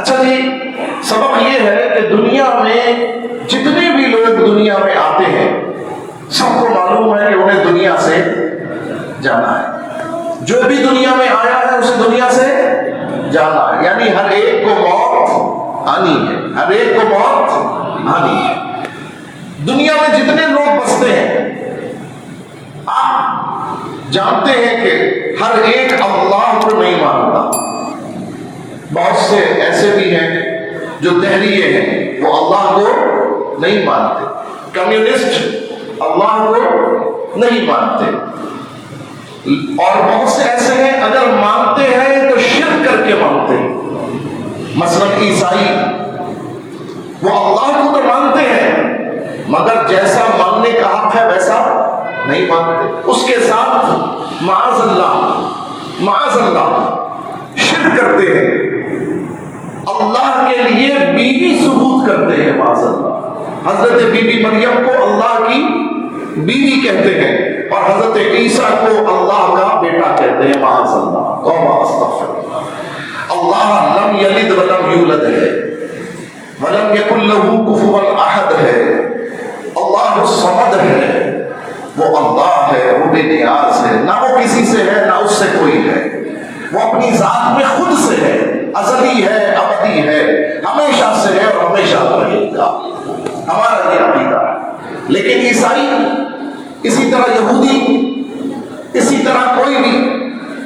اچھا جی، سبق یہ ہے کہ دنیا میں جتنے بھی لوگ دنیا میں آتے ہیں سب کو معلوم ہے کہ انہیں دنیا سے جانا ہے. جو بھی دنیا میں آیا ہے اسے دنیا سے جانا ہے، یعنی ہر ایک کو موت آنی ہے، ہر ایک کو موت آنی ہے. دنیا میں جتنے لوگ بستے ہیں آپ جانتے ہیں کہ ہر ایک اللہ کو نہیں مانتا. بہت سے ایسے بھی ہیں جو دہریے ہیں، وہ اللہ کو نہیں مانتے. کمیونسٹ اللہ کو نہیں مانتے. اور بہت سے ایسے ہیں اگر مانتے ہیں تو شرک کر کے مانتے ہیں. مثلا عیسائی وہ اللہ کو تو مانتے ہیں مگر جیسا ماننے کا حق ہے ویسا نہیں مانتے. اس کے ساتھ معاذ اللہ شرک کرتے ہیں. اللہ کے لیے بیوی ثبوت کرتے ہیں معاذ اللہ. حضرت بی بی مریم کو اللہ کی بیوی کہتے ہیں اور حضرت عیسیٰ کو اللہ کا بیٹا کہتے ہیں معاذ اللہ. توبہ استغفر اللہ. اللہ لم یلد ولم یولد ہے، ولم یکن لہ کفوا احد ہے. اللہ الصمد ہے، وہ اللہ ہے، وہ بے نیاز ہے، نہ وہ کسی سے ہے نہ اس سے کوئی ہے. وہ اپنی ذات میں خود سے ہے، ازلی ہے، ابدی ہے، ہمیشہ سے ہے اور ہمیشہ رہے گا. ہمارا یہ عقیدہ ہے. لیکن عیسائی، اسی طرح یہودی، اسی طرح کوئی بھی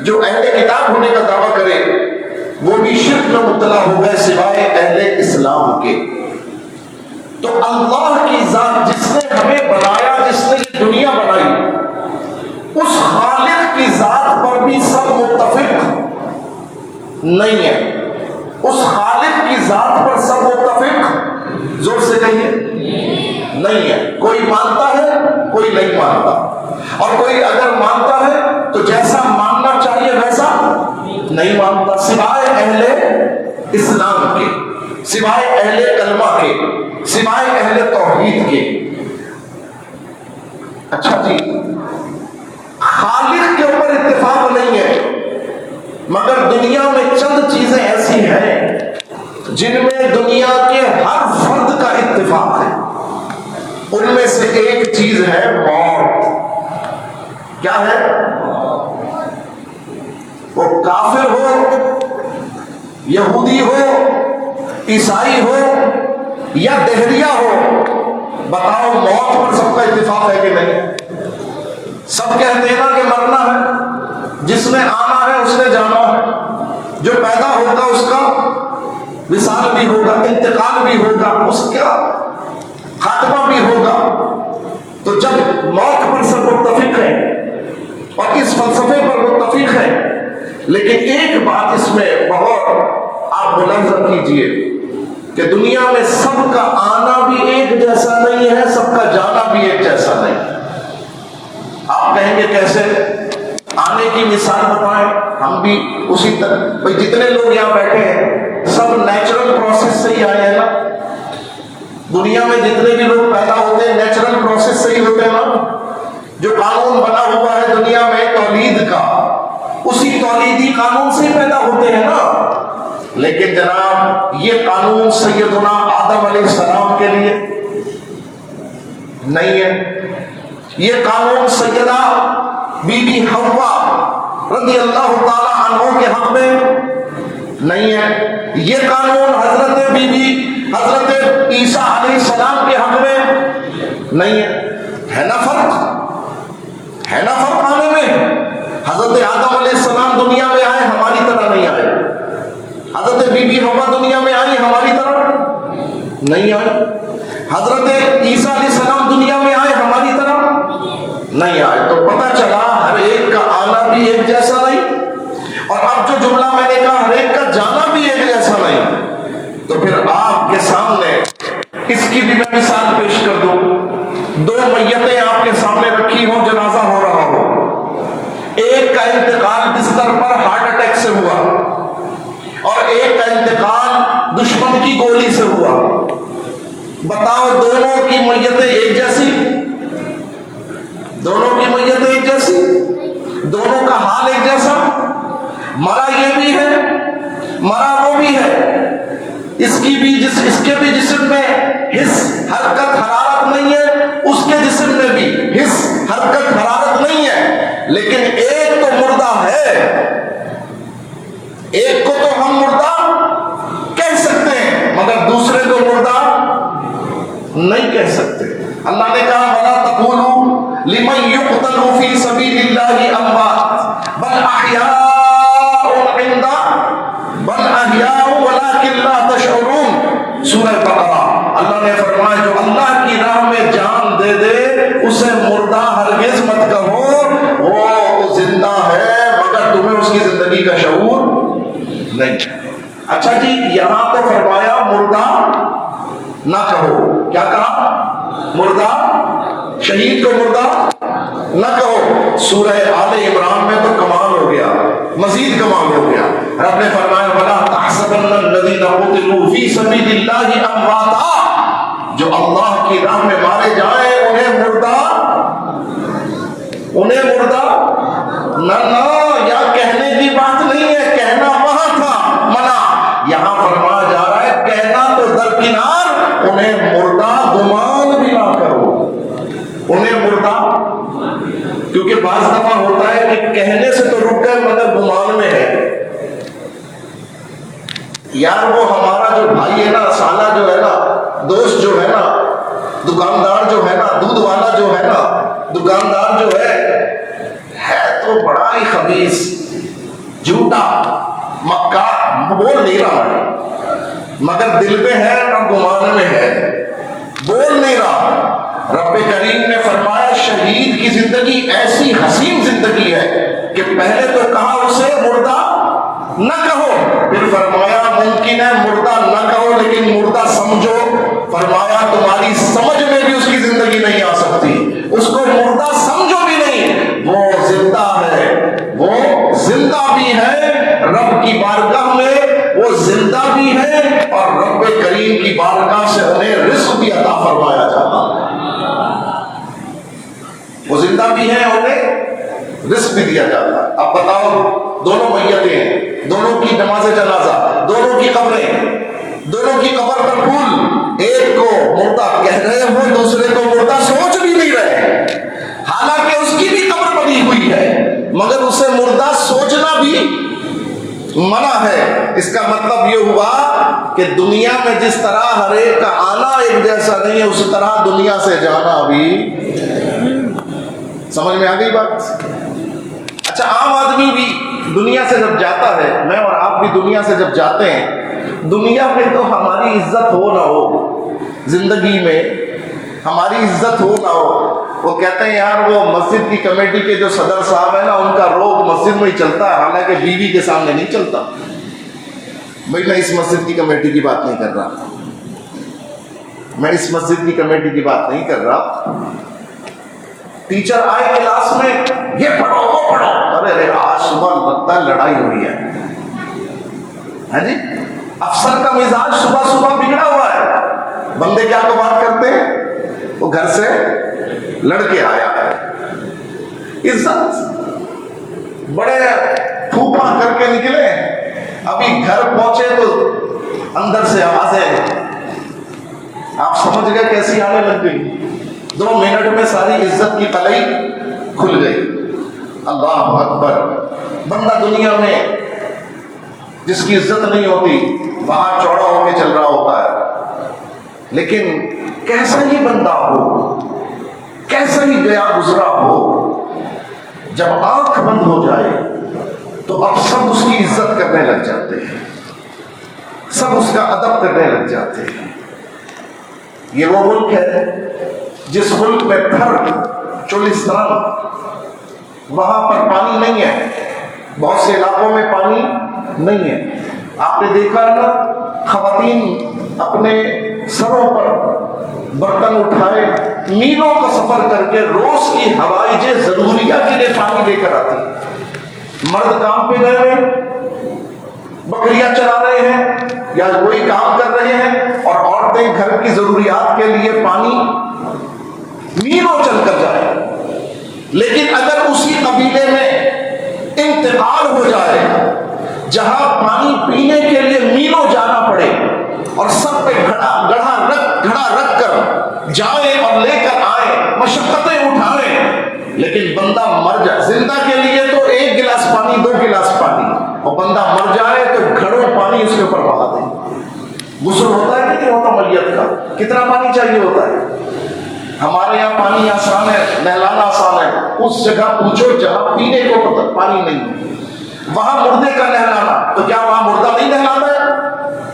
جو اہل کتاب ہونے کا دعویٰ کرے وہ بھی شرک میں مبتلا ہو گئے سوائے اہل اسلام کے. تو اللہ کی ذات جس نے ہمیں بنایا، جس نے یہ دنیا بنائی، اس خالق کی ذات پر بھی سب متفق نہیں ہے. اس خالق کی ذات پر سب متفق، زور سے کہیے، نہیں ہے. کوئی مانتا ہے، کوئی نہیں مانتا. اور کوئی اگر مانتا ہے تو جیسا ماننا چاہیے ویسا نہیں مانتا، سوائے اہل اسلام کے، سوائے اہل کلمہ کے، سوائے اہل توحید کے. اچھا جی، خالق کے اوپر اتفاق نہیں ہے مگر دنیا میں چند چیزیں ایسی ہیں جن میں دنیا کے ہر فرد کا اتفاق ہے. ان میں سے ایک چیز ہے موت. کیا ہے؟ وہ کافر ہو، یہودی ہو، عیسائی ہو یا دہریہ ہو، بتاؤ موت پر سب کا اتفاق ہے کہ نہیں؟ سب کہتے ہیں نا کہ مرنا ہے، جس نے آنا ہے اس نے جانا ہے. جو پیدا ہوگا اس کا وصال بھی ہوگا، انتقال بھی ہوگا، اس کا خاتمہ بھی ہوگا. تو جب موت پر سب متفق ہیں اور اس فلسفے پر متفق ہیں، لیکن ایک بات اس میں بہت آپ ملاحظہ کیجئے کہ دنیا میں سب کا آنا بھی ایک جیسا نہیں ہے، سب کا جانا بھی ایک جیسا نہیں ہے. آپ کہیں گے کیسے؟ آنے کی مثال بتائیں. ہم بھی اسی طرح، بھائی جتنے لوگ یہاں بیٹھے ہیں سب نیچرل پروسیس سے ہی آئے ہیں نا. دنیا میں جتنے بھی لوگ پیدا ہوتے ہیں نیچرل پروسیس سے ہی ہوتے ہیں نا. جو قانون بنا ہوا ہے دنیا میں تولید کا، اسی تولیدی قانون سے پیدا ہوتے ہیں نا. لیکن جناب یہ قانون سیدنا آدم علیہ السلام کے لیے نہیں ہے. یہ قانون سیدہ بی بی حوا رضی اللہ تعالی عنہ کے حق میں نہیں ہے. یہ قانون حضرت بی بی حضرت عیسیٰ علیہ السلام کے حق میں نہیں ہے. ہے نا فرق؟ ہے نا فرق آنے میں؟ حضرت آدم علیہ السلام دنیا میں آئے، ہماری طرح نہیں آئے. حضرت بی بی حوا دنیا میں آئی، ہماری طرح نہیں آئی. حضرت عیسیٰ علیہ السلام دنیا میں آئے، ہماری طرح نہیں آئے. تو پتہ چلا ہر ایک کا آنا بھی ایک جیسا نہیں، اور اب جو جملہ میں نے کہا ہر ایک کا جانا بھی ایک جیسا نہیں. تو پھر آپ کے سامنے اس کی بھی میں مثال پیش کر دوں. دو میتیں آپ کے سامنے رکھی ہوں، جنازہ ہو رہا ہو. ایک کا انتقال بستر پر ہارٹ اٹیک سے ہوا اور ایک کا انتقال دشمن کی گولی سے ہوا. بتاؤ دونوں کی میتیں ایک جیسی؟ دونوں کی میتیں ایک جیسی؟ دونوں کا حال ایک جیسا؟ مرا یہ بھی ہے، مرا وہ بھی ہے. اس کے بھی جسم میں حس حرکت حرارت نہیں ہے، اس کے جسم میں بھی حس حرکت حرارت نہیں ہے، لیکن ایک تو مردہ ہے، ایک کو تو ہم مردہ کہہ سکتے ہیں مگر دوسرے کو مردہ نہیں کہہ سکتے۔ اللہ نے کہا وَلَا تَقُولُوا لِمَن يُقْتَلُ فِي سَبِيلِ اللَّهِ أَمْوَاتٌ بَلْ أَحْيَاءٌ وَلَٰكِن لَّا تَشْعُرُونَ۔ سورہ بقرہ۔ اللہ نے فرمایا جو اللہ کی راہ میں جان دے دے اسے مردہ ہرگز مت کہو، وہ زندہ ہے مگر تمہیں اس کی زندگی کا شعور نہیں۔ اچھا جی، یہاں تو فرمایا مردہ نہ کہو، کیا کہا؟ مردہ، شہید کو مردہ نہ کہو۔ سورہ آل عمران میں تو کمال ہو گیا، مزید کمال ہو گیا۔ رب نے فرمایا وَلَا تَحْسَبَنَّ الَّذِينَ قُتِلُوا فِي سَبِيلِ اللَّهِ أَمْوَاتًا، جو اللہ کی راہ میں مارے جائیں انہیں مردہ نہ یا کہنے کی بات نہیں ہے، کہنا وہاں تھا منع، یہاں فرمایا جا رہا ہے کہنا تو درکنار، انہیں مردہ گمان بھی نہ کرو، انہیں مردہ، کیونکہ بعض دفعہ ہوتا ہے کہ کہنے سے تو رک گئے مگر گمان میں ہے، یار وہ ہمارا جو بھائی ہے نا، سالہ جو ہے نا، دوست جو ہے نا، دکاندار جو ہے نا، دودھ والا جو ہے نا، دکاندار جو ہے تو بڑا ہی خبیث، جھوٹا، مکار، بول نہیں رہا ہے مگر دل میں ہے اور گمان میں ہے، بول نہیں رہا۔ رب کریم نے فرمایا شہید کی زندگی ایسی حسین زندگی ہے کہ پہلے تو کہا اسے مردہ نہ کہو، پھر فرمایا ممکن ہے مردہ نہ کہو لیکن مردہ سمجھو، فرمایا تمہاری سمجھ میں بھی اس کی زندگی نہیں آ سکتی، اس کو مردہ سمجھو بھی نہیں، وہ زندہ ہے، وہ زندہ بھی ہے، رب کی بارگاہ میں وہ زندہ بھی ہے اور رب کریم کی بارگاہ سے انہیں رزق بھی عطا فرمایا جاتا ہے، وہ زندہ بھی ہے، انہیں رزق بھی دیا جاتا ہے۔ اب بتاؤ دونوں میتیں ہیں، دونوں کی نماز جنازہ، دونوں کی قبریں، دونوں کی قبر پر پھول، ایک کو مردہ کہہ رہے ہو دوسرے کو مردہ سوچ بھی نہیں رہے، حالانکہ اس کی بھی قبر بنی ہوئی ہے مگر اسے مردہ سوچنا بھی منع ہے۔ اس کا مطلب یہ ہوا کہ دنیا میں جس طرح ہر ایک کا آنا ایک جیسا نہیں ہے، اسی طرح دنیا سے جانا بھی، سمجھ میں آ گئی بات؟ اچھا، عام آدمی بھی دنیا سے جب جاتا ہے، میں اور آپ بھی دنیا سے جب جاتے ہیں، دنیا میں تو ہماری عزت ہو نہ ہو، زندگی میں ہماری عزت ہو نہ ہو، وہ کہتے ہیں یار وہ مسجد کی کمیٹی کے جو صدر صاحب ہیں نا ان کا روب مسجد میں ہی چلتا ہے، حالانکہ بیوی کے سامنے نہیں چلتا۔ بھائی میں اس مسجد کی کمیٹی کی بات نہیں کر رہا، میں اس مسجد کی کمیٹی کی بات نہیں کر رہا۔ ٹیچر آئے کلاس میں، یہ پڑھو وہ پڑھو، ارے آج صبح لگتا ہے لڑائی ہو رہی ہے، ہاں جی، افسر کا مزاج صبح صبح بگڑا ہوا ہے، بندے کیا تو بات کرتے ہیں، وہ گھر سے لڑ کے آیا ہے، عزت بڑے پھوپا کر کے نکلے، ابھی گھر پہنچے تو اندر سے آوازیں آپ سمجھ گئے کیسی آنے لگ گئی، 2 منٹ میں ساری عزت کی قلعی کھل گئی۔ اللہ اکبر۔ بندہ دنیا میں جس کی عزت نہیں ہوتی باہر چوڑا ہو کے چل رہا ہوتا ہے، لیکن کیسا ہی بندہ ہو، کیسا ہی گیا گزرا ہو، جب آنکھ بند ہو جائے تو اب سب اس کی عزت کرنے لگ جاتے ہیں، سب اس کا ادب کرنے لگ جاتے ہیں۔ یہ وہ ملک ہے جس ملک میں تھر چولستان، وہاں پر پانی نہیں ہے، بہت سے علاقوں میں پانی نہیں ہے۔ آپ نے دیکھا نا خواتین اپنے سروں پر برتن اٹھائے میلوں کا سفر کر کے روز کی حوائج ضروریہ کے لیے پانی لے کر آتی، مرد کام پہ گئے ہیں، بکریاں چلا رہے ہیں یا کوئی کام کر رہے ہیں، اور عورتیں گھر کی ضروریات کے لیے پانی میلوں چل کر جائیں۔ لیکن اگر اسی قبیلے میں انتقال ہو جائے جہاں پانی پینے کے لیے میلوں جانا پڑے، گھڑا رکھ کر جائیں اور لے کر آئیں، مشقتیں اٹھائیں، لیکن بندہ مر جائے، زندہ کے لیے تو 1 گلاس پانی 2 گلاس پانی، اور بندہ مر جائے تو گھڑوں پانی اس کے اوپر بہا دیں۔ غسل ہوتا ہے کہ نہیں ہوتا میت کا؟ کتنا پانی چاہیے ہوتا ہے؟ ہمارے یہاں پانی آسان ہے، نہلانا آسان ہے، اس جگہ پوچھو جہاں پینے کو پانی نہیں، وہاں مردے کا نہلانا، تو کیا وہاں مردہ نہیں نہلانا ہے؟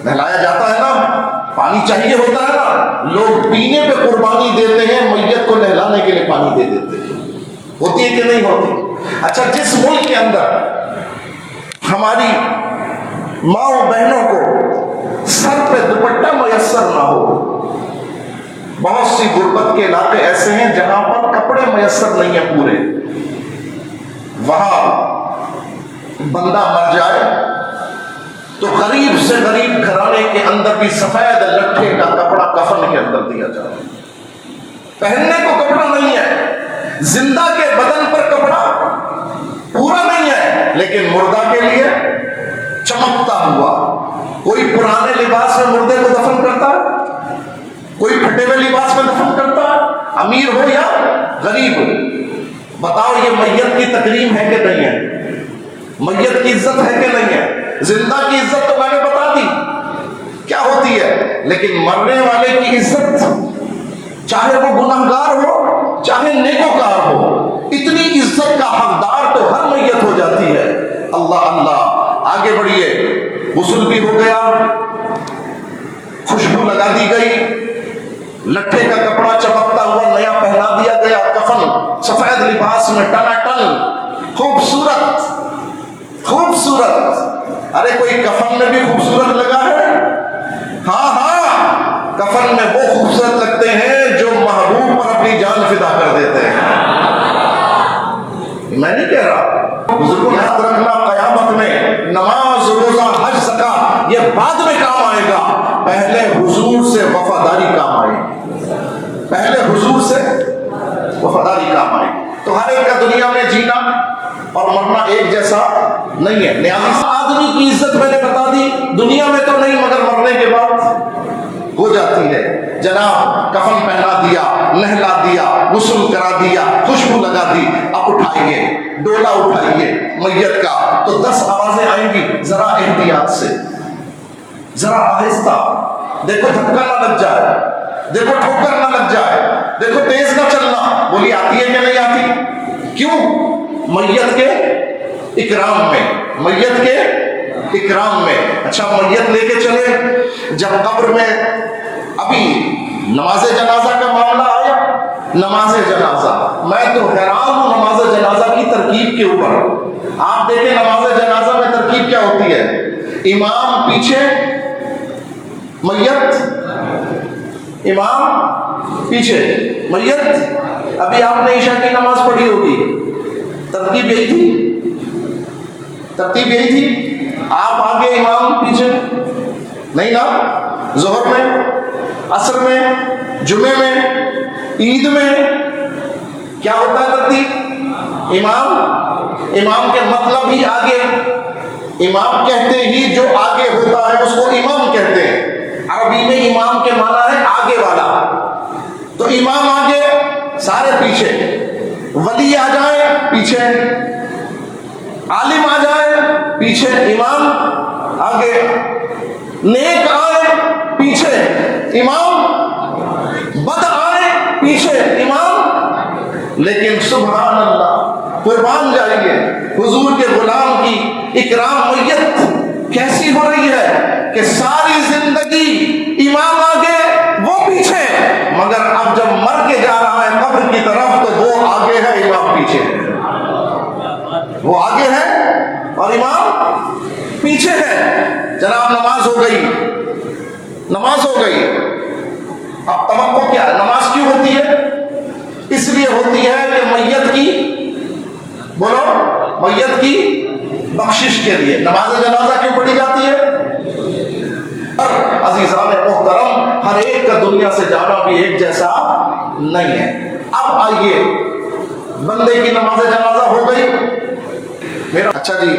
نہلایا جاتا ہے نا، پانی چاہیے ہوتا ہے نا۔ لوگ پینے پہ قربانی دیتے ہیں، میت کو نہلانے کے لیے پانی دے دیتے ہیں۔ ہوتی ہے کہ نہیں ہوتی؟ اچھا، جس ملک کے اندر ہماری ماں بہنوں کو سر پہ دوپٹہ میسر نہ ہو، بہت سی غربت کے علاقے ایسے ہیں جہاں پر کپڑے میسر نہیں ہیں پورے، وہاں بندہ مر جائے تو غریب سے غریب گھرانے کے اندر بھی سفید لٹھے کا کپڑا کفن کے اندر دیا جائے۔ پہننے کو کپڑا نہیں ہے، زندہ کے بدن پر کپڑا پورا نہیں ہے، لیکن مردہ کے لیے چمکتا ہوا۔ کوئی پرانے لباس میں مردے کو دفن کرتا ہے؟ کوئی پھٹے ہوئے لباس میں دفن کرتا ہے؟ امیر ہو یا غریب ہو؟ بتاؤ، یہ میت کی تکریم ہے کہ نہیں ہے؟ میت کی عزت ہے کہ نہیں ہے؟ زندہ کی عزت تو میں نے بتا دی کیا ہوتی ہے، لیکن مرنے والے کی عزت، چاہے وہ گنہگار ہو چاہے نیکوکار ہو، اتنی عزت کا حقدار تو ہر میت ہو جاتی ہے۔ اللہ اللہ، آگے بڑھیے۔ غسل بھی ہو گیا، خوشبو لگا دی گئی، لٹھے کا کپڑا چمکتا ہوا نیا پہنا دیا گیا، کفن سفید لباس میں ٹناٹن، خوبصورت خوبصورت۔ ارے کوئی کفن میں بھی خوبصورت لگا ہے؟ ہاں ہاں، کفن میں وہ خوبصورت لگتے ہیں جو محبوب پر اپنی جان فدا کر دیتے ہیں۔ میں نہیں کہہ رہا، بزرگوں یاد رکھنا، قیامت میں نماز روزہ حج زکات یہ بعد میں کام آئے گا، پہلے حضور سے وفاداری کام آئے گی، پہلے حضور سے وفاداری کام آئے گی۔ تو ہر ایک کا دنیا میں جینا اور مرنا ایک جیسا نہیں ہے۔ لہٰذا آدمی کی عزت میں نے بتا دی، دنیا میں تو نہیں مگر مرنے کے بعد ہو جاتی ہے۔ جناب کفن پہنا دیا، نہلا دیا، غسل کرا دیا، خوشبو لگا دی، اب اٹھائیے، ڈولا اٹھائیے میت کا، تو 10 آوازیں آئیں گی، ذرا احتیاط سے، ذرا آہستہ، دیکھو دھکا نہ لگ جائے، دیکھو ٹھوکر نہ لگ جائے، دیکھو تیز نہ چلنا۔ بولی آتی ہے کہ نہیں آتی؟ کیوں؟ میت کے اکرام میں، میت کے اکرام میں۔ اچھا، میت لے کے چلے، جب قبر میں ابھی نماز جنازہ کا معاملہ آیا، نماز جنازہ، میں تو حیران ہوں نماز جنازہ کی ترکیب کے اوپر۔ آپ دیکھیں نماز جنازہ میں ترکیب کیا ہوتی ہے؟ امام پیچھے، میت، امام پیچھے، میت۔ ابھی آپ نے عشاء کی نماز پڑھی ہوگی، ترتیب یہی تھی، ترتیب یہی تھی، آپ آگے امام پیچھے، نہیں نا؟ ظہر میں، عصر میں، جمعے میں، عید میں کیا ہوتا ہے ترتیب؟ امام کے مطلب ہی آگے، امام کہتے ہی جو آگے ہوتا ہے اس کو امام کہتے ہیں۔ عربی میں امام کے معنی ہے آگے والا، تو امام آگے سارے پیچھے، ولی آ جائے پیچھے، عالم آ جائے پیچھے، امام آگے، نیک آئے پیچھے، امام، بد آئے پیچھے، امام۔ لیکن سبحان اللہ، قربان جائیے، حضور کے غلام کی اکرام میت کیسی ہو رہی ہے کہ ساری زندگی امام آگے وہ پیچھے، مگر اب جب مر کے جا رہا ہے قبر کی طرف تو وہ آگے ہے، امام پیچھے ہے، وہ آگے ہے اور امام پیچھے ہے۔ جناب نماز ہو گئی، نماز ہو گئی، اب توقع کیا ہے؟ نماز کیوں ہوتی ہے؟ اس لیے ہوتی ہے کہ میت کی، بولو، میت کی بخشش کے لیے نماز جنازہ کیوں پڑھی جاتی ہے؟ عزیزان محترم، ہر ایک کا دنیا سے جانا بھی ایک جیسا نہیں ہے۔ اب آئیے، بندے کی نماز جنازہ ہو گئی، میرا اچھا جی،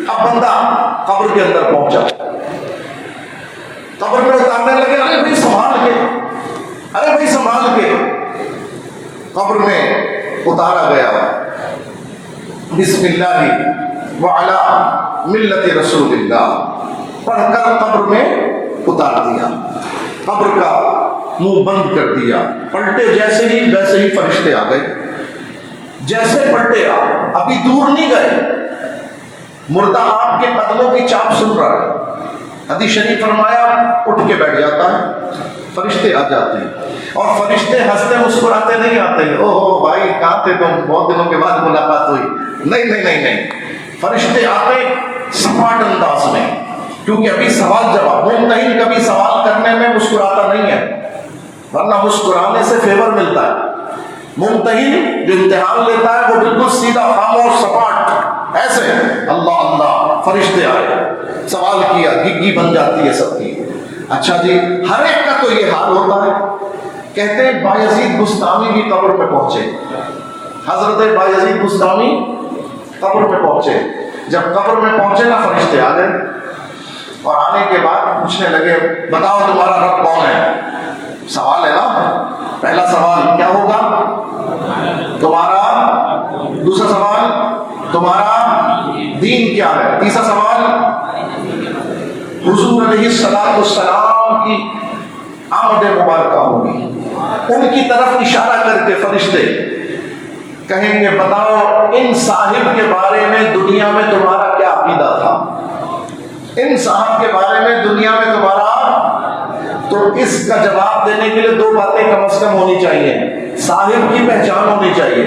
اب بندہ قبر کے اندر پہنچا، قبر میں اتارنے لگے، ارے بھائی قبر میں اتارا گیا، بسم اللہ وعلی ملت رسول اللہ پڑھ کر قبر میں اتار دیا، قبر کا منہ بند کر دیا۔ پلٹے جیسے ہی ویسے ہی فرشتے آ گئے، جیسے پلٹے ابھی دور نہیں گئے، مردہ آپ کے قدموں کی چاپ سن رہا ہے۔ حدیث شریف فرمایا اٹھ کے بیٹھ جاتا ہے، فرشتے آ جاتے ہیں، اور فرشتے ہنستے مسکراتے نہیں آتے ہیں، او ہو بھائی کہاں تھے تم، بہت دنوں کے بعد ملاقات ہوئی، نہیں نہیں نہیں نہیں، فرشتے آتے سپاٹ انداز میں، کیونکہ ابھی سوال جواب، ممتحن کبھی سوال کرنے میں مسکراتا نہیں ہے، ورنہ مسکرانے سے فیور ملتا ہے۔ ممتحن جو امتحان لیتا ہے وہ بالکل سیدھا خاموش سپاٹ ایسے، اللہ اللہ، فرشتے آئے، سوال کیا، گگی بن جاتی ہے سب کی۔ اچھا جی، ہر ایک کا تو یہ حال ہوتا ہے۔ کہتے ہیں بایزید بستامی بھی قبر میں پہنچے، حضرت بایزید بستامی قبر میں پہنچے، جب قبر میں پہنچے نا فرشتے آ گئے، اور آنے کے بعد پوچھنے لگے بتاؤ تمہارا رب کون ہے؟ سوال ہے نا، پہلا سوال کیا ہوگا تمہارا، دوسرا سوال تمہارا دین کیا ہے، تیسرا سوال حضور علیہ السلام کی آمد مبارکہ ہوگی، ان کی طرف اشارہ کر کے فرشتے کہیں گے بتاؤ ان صاحب کے بارے میں دنیا میں تمہارا کیا عقیدہ تھا، ان صاحب کے بارے میں دنیا میں تمہارا، تو اس کا جواب دینے کے لیے دو باتیں کم از کم ہونی چاہیے، صاحب کی پہچان ہونی چاہیے،